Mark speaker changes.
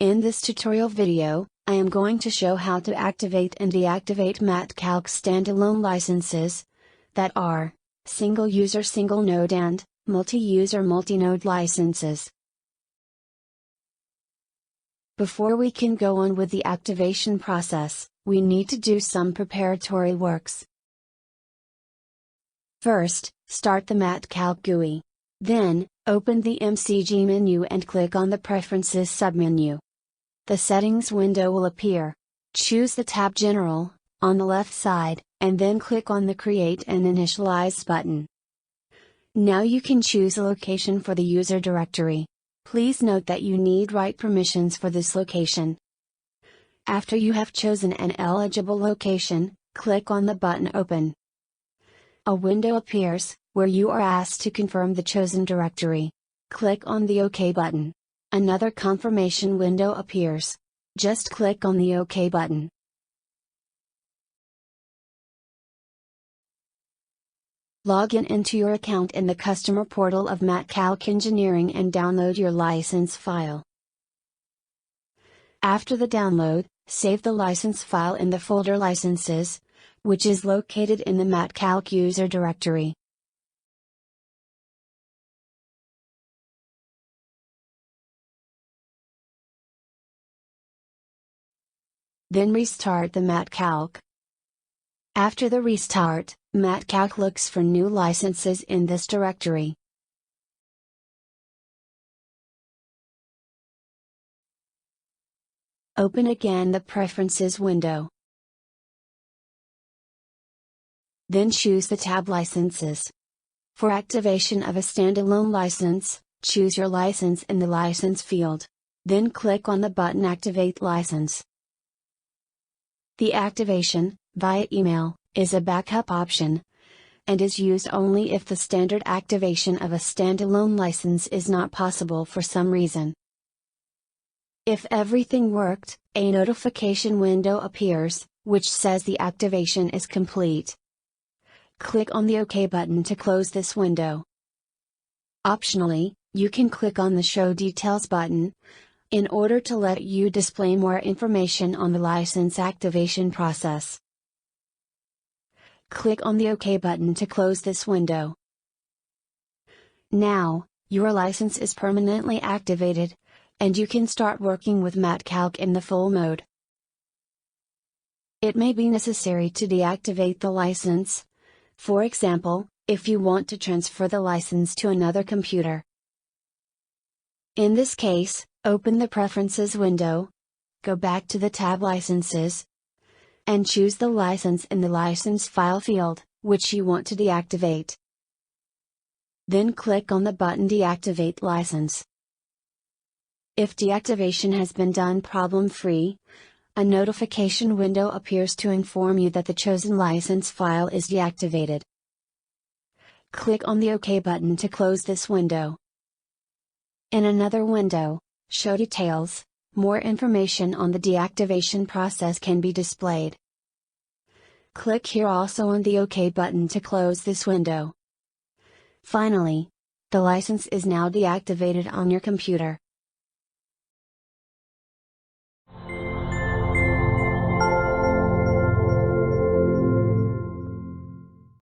Speaker 1: In this tutorial video, I am going to show how to activate and deactivate MatCalc standalone licenses that are single-user single-node and multi-user multi-node licenses. Before we can go on with the activation process, we need to do some preparatory works. First, start the MatCalc GUI. Then, open the MCG menu and click on the Preferences submenu. The Settings window will appear. Choose the tab General, on the left side, and then click on the Create and Initialize button. Now you can choose a location for the user directory. Please note that you need write permissions for this location. After you have chosen an eligible location, click on the button Open. A window appears, where you are asked to confirm the chosen directory. Click on the OK button. Another confirmation window appears. Just click on the OK button. Log into your account in the customer portal of MatCalc Engineering and download your license file. After the download, save the license file in the folder Licenses, which is located in the MatCalc user directory. Then restart the MatCalc. After the restart, MatCalc looks for new licenses in this directory. Open again the Preferences window. Then choose the tab Licenses. For activation of a standalone license, choose your license in the License field. Then click on the button Activate License. The activation, via email, is a backup option, and is used only if the standard activation of a standalone license is not possible for some reason. If everything worked, a notification window appears, which says the activation is complete. Click on the OK button to close this window. Optionally, you can click on the Show Details button, in order to let you display more information on the license activation process. Click on the OK button to close this window. Now, your license is permanently activated, and you can start working with MatCalc in the full mode. It may be necessary to deactivate the license, for example, if you want to transfer the license to another computer. In this case, open the Preferences window, go back to the tab Licenses, and choose the license in the License File field, which you want to deactivate. Then click on the button Deactivate License. If deactivation has been done problem-free, a notification window appears to inform you that the chosen license file is deactivated. Click on the OK button to close this window. In another window, Show Details, more information on the deactivation process can be displayed. Click here also on the OK button to close this window. Finally, the license is now deactivated on your computer.